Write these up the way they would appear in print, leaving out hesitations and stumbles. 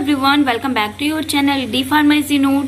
Everyone, welcome back to your channel D pharmacy note.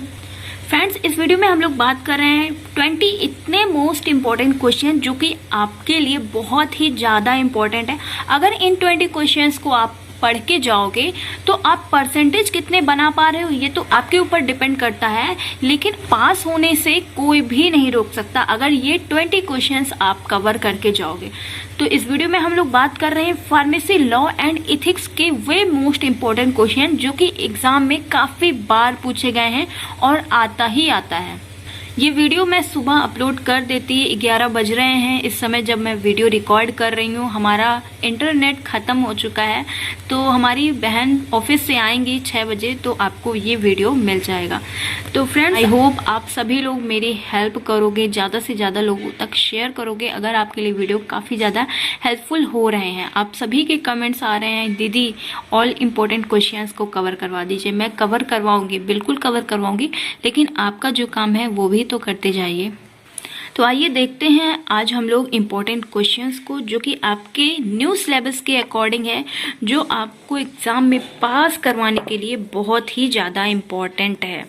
Friends, इस video में हम लोग बात कर रहे हैं 20 इतने मोस्ट इम्पॉर्टेंट क्वेश्चन जो कि आपके लिए बहुत ही ज़्यादा इम्पॉर्टेंट है। अगर इन 20 क्वेश्चंस को आप पढ़ के जाओगे तो आप परसेंटेज कितने बना पा रहे हो ये तो आपके ऊपर डिपेंड करता है, लेकिन पास होने से कोई भी नहीं रोक सकता अगर ये 20 क्वेश्चंस आप कवर करके जाओगे। तो इस वीडियो में हम लोग बात कर रहे हैं फार्मेसी लॉ एंड इथिक्स के वे मोस्ट इम्पोर्टेंट क्वेश्चन जो कि एग्जाम में काफी बार पूछे गए हैं और आता ही आता है। ये वीडियो मैं सुबह अपलोड कर देती है, 11 बज रहे हैं इस समय जब मैं वीडियो रिकॉर्ड कर रही हूँ। हमारा इंटरनेट ख़त्म हो चुका है, तो हमारी बहन ऑफिस से आएंगी 6 बजे, तो आपको ये वीडियो मिल जाएगा। तो फ्रेंड्स, आई होप आप सभी लोग मेरी हेल्प करोगे, ज़्यादा से ज़्यादा लोगों तक शेयर करोगे अगर आपके लिए वीडियो काफ़ी ज़्यादा हेल्पफुल हो रहे हैं। आप सभी के कमेंट्स आ रहे हैं, दीदी ऑल इम्पोर्टेंट क्वेश्चंस को कवर करवा दीजिए। मैं कवर करवाऊंगी, बिल्कुल कवर करवाऊंगी, लेकिन आपका जो काम है वो भी तो करते जाइए। तो आइए देखते हैं आज हम लोग इम्पोर्टेंट क्वेश्चंस को जो कि आपके न्यू सिलेबस के अकॉर्डिंग है, जो आपको एग्जाम में पास करवाने के लिए बहुत ही ज़्यादा इम्पोर्टेंट है।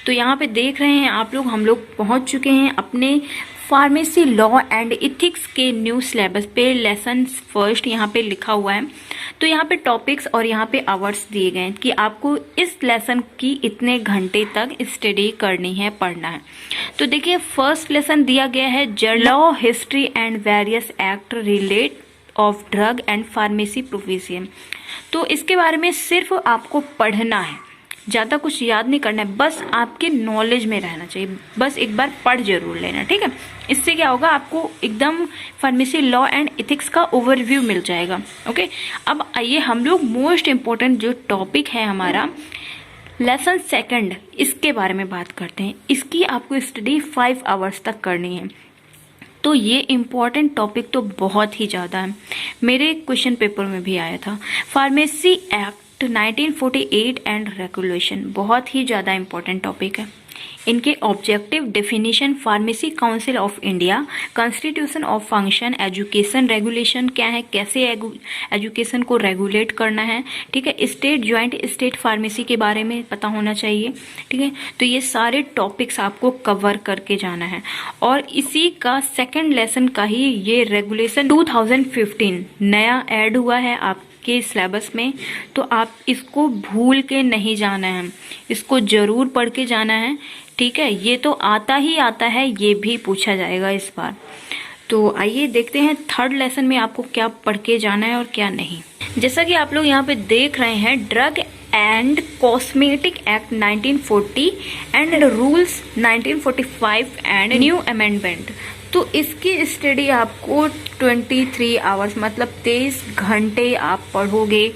तो यहाँ पे देख रहे हैं आप लोग, हम लोग पहुँच चुके हैं अपने फार्मेसी लॉ एंड इथिक्स के न्यू सिलेबस पे। लेसन फर्स्ट यहाँ पे लिखा हुआ है, तो यहाँ पे टॉपिक्स और यहाँ पे आवर्स दिए गए हैं कि आपको इस लेसन की इतने घंटे तक स्टडी करनी है, पढ़ना है। तो देखिए, फर्स्ट लेसन दिया गया है law, history and various act relate of drug and pharmacy profession. तो इसके बारे में सिर्फ आपको पढ़ना है, ज़्यादा कुछ याद नहीं करना है, बस आपके नॉलेज में रहना चाहिए। बस एक बार पढ़ जरूर लेना, ठीक है। इससे क्या होगा, आपको एकदम फार्मेसी लॉ एंड इथिक्स का ओवरव्यू मिल जाएगा। ओके, अब आइए हम लोग मोस्ट इम्पोर्टेंट जो टॉपिक है हमारा लेसन सेकंड, इसके बारे में बात करते हैं। इसकी आपको स्टडी 5 आवर्स तक करनी है। तो ये इम्पॉर्टेंट टॉपिक तो बहुत ही ज़्यादा है, मेरे क्वेश्चन पेपर में भी आया था। फार्मेसी एक्ट 1948 एंड रेगुलेशन बहुत ही ज़्यादा इम्पोर्टेंट टॉपिक है। इनके objective, definition, pharmacy council of India, constitution of function, education regulation क्या है, कैसे एजुकेशन को रेगुलेट करना है, ठीक है। स्टेट ज्वाइंट स्टेट फार्मेसी के बारे में पता होना चाहिए, ठीक है। तो ये सारे टॉपिक्स आपको कवर करके जाना है। और इसी का सेकंड लेसन का ही ये रेगुलेशन 2015 नया ऐड हुआ है आपके सिलेबस में, तो आप इसको भूल के नहीं जाना है, इसको जरूर पढ़ के जाना है, ठीक है। ये तो आता ही आता है, ये भी पूछा जाएगा इस बार। तो आइए देखते हैं थर्ड लेसन में आपको क्या पढ़ के जाना है और क्या नहीं। जैसा कि आप लोग यहाँ पे देख रहे हैं, drug and cosmetic act 1940 and rules 1945 and new amendment. तो इसकी स्टडी आपको 23 आवर्स मतलब 23 घंटे आप पढ़ोगे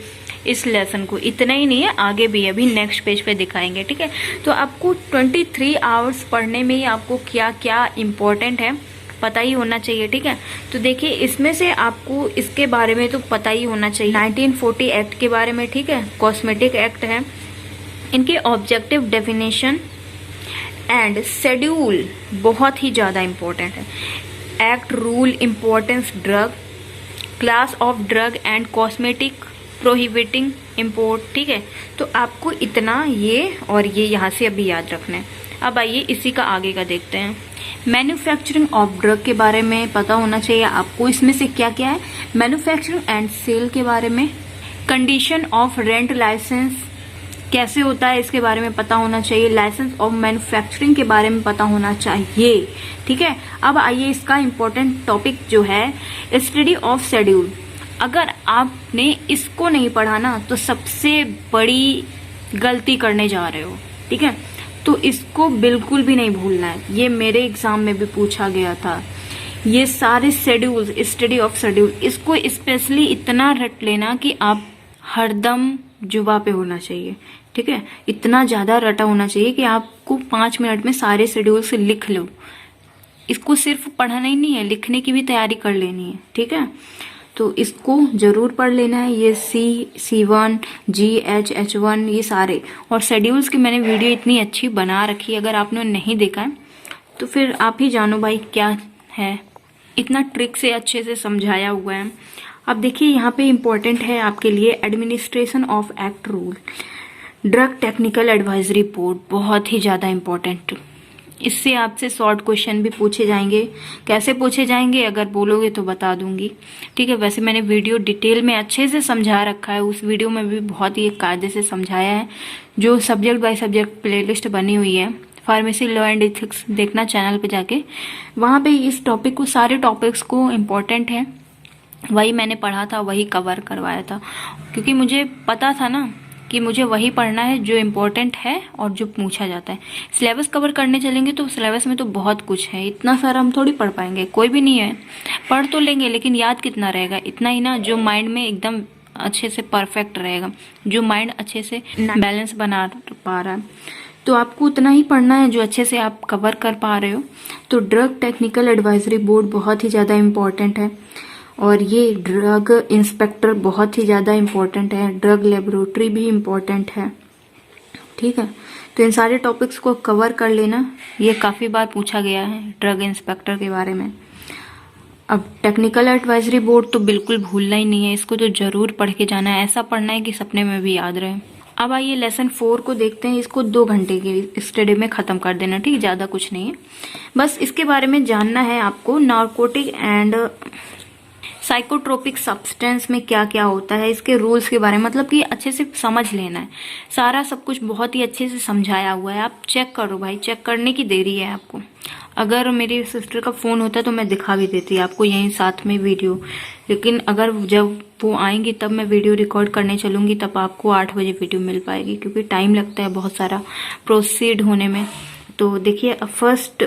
इस लेसन को। इतना ही नहीं है, आगे भी अभी नेक्स्ट पेज पे दिखाएंगे, ठीक है। तो आपको 23 आवर्स पढ़ने में ही आपको क्या क्या इम्पोर्टेंट है पता ही होना चाहिए, ठीक है। तो देखिए, इसमें से आपको इसके बारे में तो पता ही होना चाहिए, 1940 एक्ट के बारे में, ठीक है। कॉस्मेटिक एक्ट है, इनके ऑब्जेक्टिव, डेफिनेशन एंड शेड्यूल बहुत ही ज़्यादा इम्पोर्टेंट है। Act, rule, importance, drug, class of drug and cosmetic, prohibiting import, ठीक है। तो आपको इतना ये और ये यहाँ से अभी याद रखना है। अब आइए इसी का आगे का देखते हैं। मैन्युफैक्चरिंग ऑफ ड्रग के बारे में पता होना चाहिए आपको, इसमें से क्या क्या है। मैन्युफैक्चरिंग एंड सेल के बारे में, कंडीशन ऑफ रेंट लाइसेंस कैसे होता है इसके बारे में पता होना चाहिए, लाइसेंस ऑफ मैन्युफैक्चरिंग के बारे में पता होना चाहिए, ठीक है। अब आइए इसका इम्पोर्टेंट टॉपिक जो है स्टडी ऑफ शेड्यूल। अगर आपने इसको नहीं पढ़ा ना तो सबसे बड़ी गलती करने जा रहे हो, ठीक है। तो इसको बिल्कुल भी नहीं भूलना है, ये मेरे एग्जाम में भी पूछा गया था। ये सारे शेड्यूल्स, स्टडी ऑफ शेड्यूल, इसको स्पेशली इतना रट लेना कि आप हरदम जुबा पे होना चाहिए, ठीक है। इतना ज्यादा रटा होना चाहिए कि आपको 5 मिनट में सारे शेड्यूल से लिख लो। इसको सिर्फ पढ़ना ही नहीं है, लिखने की भी तैयारी कर लेनी है, ठीक है। तो इसको जरूर पढ़ लेना है। ये C1, G, H1 ये सारे, और शेड्यूल्स की मैंने वीडियो इतनी अच्छी बना रखी है, अगर आपने नहीं देखा है तो फिर आप ही जानो भाई क्या है, इतना ट्रिक से अच्छे से समझाया हुआ है। अब देखिए यहाँ पे इम्पोर्टेंट है आपके लिए administration of act rule. Drug technical advisory board बहुत ही ज़्यादा इम्पोर्टेंट। इससे आपसे शॉर्ट क्वेश्चन भी पूछे जाएंगे। कैसे पूछे जाएंगे अगर बोलोगे तो बता दूंगी, ठीक है। वैसे मैंने वीडियो डिटेल में अच्छे से समझा रखा है, उस वीडियो में भी बहुत ही कायदे से समझाया है। जो सब्जेक्ट बाय सब्जेक्ट प्लेलिस्ट बनी हुई है फार्मेसी लॉ एंड एथिक्स, देखना चैनल पे जाके, वहाँ पे इस टॉपिक को, सारे टॉपिक्स को इम्पोर्टेंट है वही मैंने पढ़ा था, वही कवर करवाया था, क्योंकि मुझे पता था ना कि मुझे वही पढ़ना है जो इम्पोर्टेंट है और जो पूछा जाता है। सिलेबस कवर करने चलेंगे तो सिलेबस में तो बहुत कुछ है, इतना सारा हम थोड़ी पढ़ पाएंगे, कोई भी नहीं है। पढ़ तो लेंगे लेकिन याद कितना रहेगा, इतना ही ना जो माइंड में एकदम अच्छे से परफेक्ट रहेगा, जो माइंड अच्छे से बैलेंस बना पा रहा है। तो आपको उतना ही पढ़ना है जो अच्छे से आप कवर कर पा रहे हो। तो ड्रग टेक्निकल एडवाइजरी बोर्ड बहुत ही ज़्यादा इम्पोर्टेंट है, और ये ड्रग इंस्पेक्टर बहुत ही ज़्यादा इम्पोर्टेंट है, ड्रग लेबोरेटरी भी इम्पोर्टेंट है, ठीक है। तो इन सारे टॉपिक्स को कवर कर लेना, ये काफ़ी बार पूछा गया है ड्रग इंस्पेक्टर के बारे में। अब टेक्निकल एडवाइजरी बोर्ड तो बिल्कुल भूलना ही नहीं है, इसको तो जरूर पढ़ के जाना है, ऐसा पढ़ना है कि सपने में भी याद रहे। अब आइए लेसन 4 को देखते हैं। इसको 2 घंटे की स्टडी में ख़त्म कर देना, ठीक, ज़्यादा कुछ नहीं है, बस इसके बारे में जानना है आपको। नार्कोटिक एंड साइकोट्रोपिक सब्सटेंस में क्या क्या होता है, इसके रूल्स के बारे में, मतलब कि अच्छे से समझ लेना है। सारा सब कुछ बहुत ही अच्छे से समझाया हुआ है, आप चेक करो भाई, चेक करने की देरी है आपको। अगर मेरी सिस्टर का फ़ोन होता तो मैं दिखा भी देती आपको यहीं साथ में वीडियो, लेकिन अगर जब वो आएंगी तब मैं वीडियो रिकॉर्ड करने चलूँगी, तब आपको 8 बजे वीडियो मिल पाएगी, क्योंकि टाइम लगता है बहुत सारा प्रोसीड होने में। तो देखिए अब फर्स्ट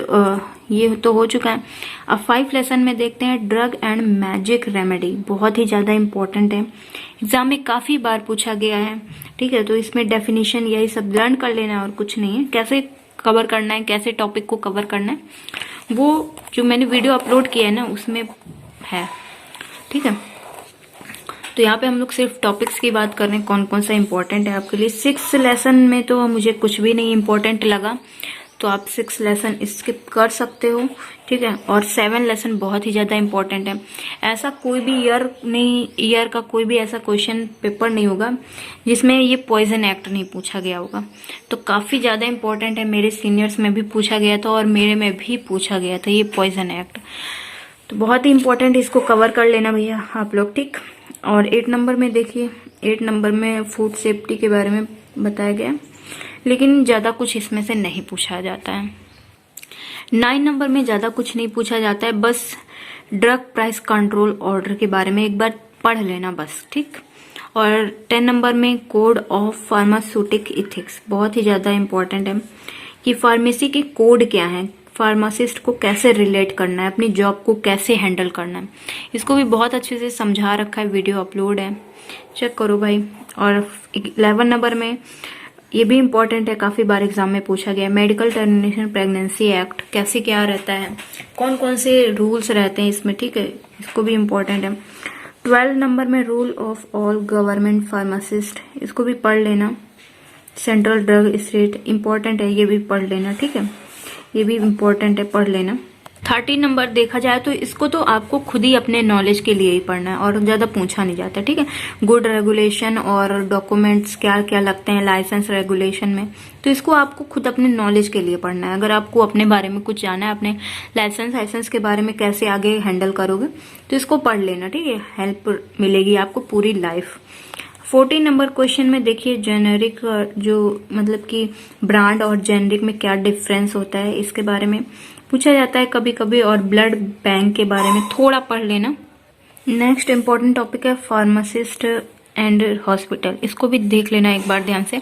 ये तो हो चुका है। अब 5 लेसन में देखते हैं ड्रग एंड मैजिक रेमेडी, बहुत ही ज़्यादा इम्पोर्टेंट है, एग्जाम में काफ़ी बार पूछा गया है, ठीक है। तो इसमें डेफिनेशन यही सब लर्न कर लेना है और कुछ नहीं है। कैसे कवर करना है, कैसे टॉपिक को कवर करना है, वो जो मैंने वीडियो अपलोड किया है ना उसमें है, ठीक है। तो यहाँ पे हम लोग सिर्फ टॉपिक्स की बात कर रहे हैं, कौन कौन सा इम्पोर्टेंट है आपके लिए। 6 लेसन में तो मुझे कुछ भी नहीं इम्पोर्टेंट लगा, तो आप 6 लेसन स्किप कर सकते हो, ठीक है। और 7 लेसन बहुत ही ज़्यादा इम्पोर्टेंट है। ऐसा कोई भी ईयर का कोई भी ऐसा क्वेश्चन पेपर नहीं होगा जिसमें ये पॉइजन एक्ट नहीं पूछा गया होगा, तो काफ़ी ज़्यादा इम्पोर्टेंट है। मेरे सीनियर्स में भी पूछा गया था और मेरे में भी पूछा गया था ये पॉइजन एक्ट, तो बहुत ही इम्पोर्टेंट, इसको कवर कर लेना भैया आप लोग, ठीक। और 8 नंबर में देखिए, 8 नंबर में फूड सेफ्टी के बारे में बताया गया, लेकिन ज़्यादा कुछ इसमें से नहीं पूछा जाता है। 9 नंबर में ज़्यादा कुछ नहीं पूछा जाता है, बस ड्रग प्राइस कंट्रोल ऑर्डर के बारे में एक बार पढ़ लेना बस, ठीक। और 10 नंबर में कोड ऑफ फार्मास्यूटिक इथिक्स, बहुत ही ज़्यादा इम्पोर्टेंट है कि फार्मेसी के कोड क्या हैं, फार्मासिस्ट को कैसे रिलेट करना है, अपनी जॉब को कैसे हैंडल करना है, इसको भी बहुत अच्छे से समझा रखा है, वीडियो अपलोड है, चेक करो भाई। और 11 नंबर में ये भी इम्पोर्टेंट है, काफ़ी बार एग्जाम में पूछा गया, मेडिकल टर्मिनेशन प्रेगनेंसी एक्ट कैसे क्या रहता है, कौन कौन से रूल्स रहते हैं इसमें, ठीक है, इसको भी इम्पोर्टेंट है। 12 नंबर में rule of all government pharmacist, इसको भी पढ़ लेना। सेंट्रल ड्रग स्टेट इम्पोर्टेंट है, ये भी पढ़ लेना, ठीक है, ये भी इम्पोर्टेंट है, पढ़ लेना। 13 नंबर देखा जाए तो इसको तो आपको खुद ही अपने नॉलेज के लिए ही पढ़ना है और ज़्यादा पूछा नहीं जाता, ठीक है। गुड रेगुलेशन और डॉक्यूमेंट्स क्या क्या लगते हैं लाइसेंस रेगुलेशन में, तो इसको आपको खुद अपने नॉलेज के लिए पढ़ना है। अगर आपको अपने बारे में कुछ जाना है, अपने लाइसेंस के बारे में कैसे आगे हैंडल करोगे, तो इसको पढ़ लेना, ठीक है, हेल्प मिलेगी आपको पूरी लाइफ। 14 नंबर क्वेश्चन में देखिए जेनेरिक, जो मतलब कि ब्रांड और जेनेरिक में क्या डिफरेंस होता है इसके बारे में पूछा जाता है कभी कभी, और ब्लड बैंक के बारे में थोड़ा पढ़ लेना। नेक्स्ट इम्पॉर्टेंट टॉपिक है फार्मासिस्ट एंड हॉस्पिटल, इसको भी देख लेना एक बार ध्यान से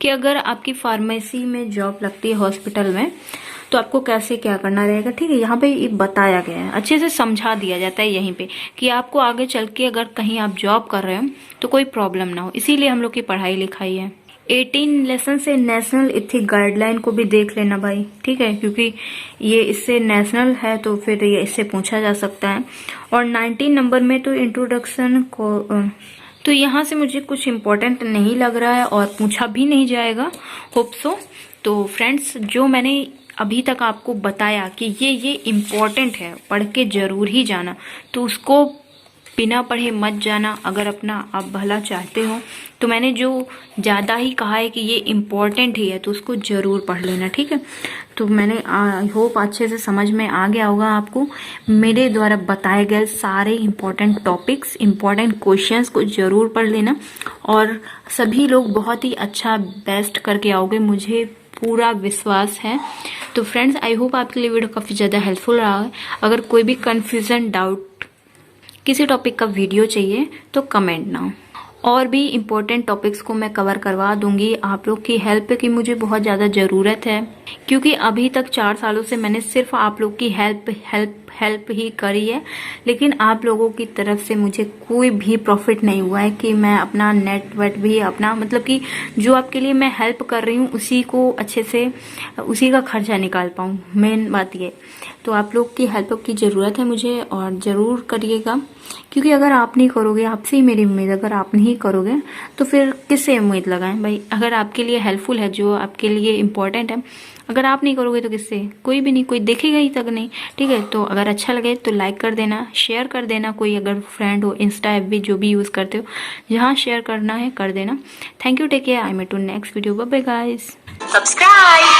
कि अगर आपकी फार्मेसी में जॉब लगती है हॉस्पिटल में तो आपको कैसे क्या करना रहेगा, ठीक है। यहाँ पे ये बताया गया है, अच्छे से समझा दिया जाता है यहीं पे कि आपको आगे चल के अगर कहीं आप जॉब कर रहे हो तो कोई प्रॉब्लम ना हो, इसीलिए हम लोग की पढ़ाई लिखाई है। 18 लेसन से नेशनल इथिक गाइडलाइन को भी देख लेना भाई, ठीक है, क्योंकि ये इससे नेशनल है तो फिर ये इससे पूछा जा सकता है। और 19 नंबर में तो इंट्रोडक्शन को, तो यहाँ से मुझे कुछ इम्पोर्टेंट नहीं लग रहा है और पूछा भी नहीं जाएगा, होप सो। तो फ्रेंड्स, जो मैंने अभी तक आपको बताया कि ये इम्पोर्टेंट है, पढ़ के जरूर ही जाना, तो उसको बिना पढ़े मत जाना अगर अपना आप भला चाहते हो। तो मैंने जो ज़्यादा ही कहा है कि ये इम्पोर्टेंट ही है तो उसको ज़रूर पढ़ लेना, ठीक है। तो मैंने आई होप अच्छे से समझ में आ गया होगा आपको। मेरे द्वारा बताए गए सारे इम्पोर्टेंट टॉपिक्स, इम्पोर्टेंट क्वेश्चंस को ज़रूर पढ़ लेना और सभी लोग बहुत ही अच्छा बेस्ट करके आओगे, मुझे पूरा विश्वास है। तो फ्रेंड्स, आई होप आपके लिए वीडियो काफ़ी ज़्यादा हेल्पफुल रहा है। अगर कोई भी कन्फ्यूज़न, डाउट, किसी टॉपिक का वीडियो चाहिए तो कमेंट ना, और भी इम्पोर्टेंट टॉपिक्स को मैं कवर करवा दूंगी। आप लोग की हेल्प की मुझे बहुत ज़्यादा ज़रूरत है, क्योंकि अभी तक 4 सालों से मैंने सिर्फ आप लोग की हेल्प ही करी है, लेकिन आप लोगों की तरफ से मुझे कोई भी प्रॉफिट नहीं हुआ है कि मैं अपना नेट वेट भी अपना, मतलब कि जो आपके लिए मैं हेल्प कर रही हूँ उसी को अच्छे से उसी का खर्चा निकाल पाऊँ। मेन बात ये, तो आप लोग की हेल्प की ज़रूरत है मुझे और ज़रूर करिएगा, क्योंकि अगर आप नहीं करोगे, आपसे ही मेरी उम्मीद, अगर आप नहीं करोगे तो फिर किससे उम्मीद लगाएं भाई। अगर आपके लिए हेल्पफुल है, जो आपके लिए इम्पोर्टेंट है, अगर आप नहीं करोगे तो किससे, कोई भी नहीं, कोई देखेगा ही तक नहीं, ठीक है। तो अगर अच्छा लगे तो लाइक कर देना, शेयर कर देना, कोई अगर फ्रेंड हो, इंस्टा एफबी जो भी यूज़ करते हो, जहाँ शेयर करना है कर देना। Thank you, take care, I meet to next video, bye bye guys, subscribe.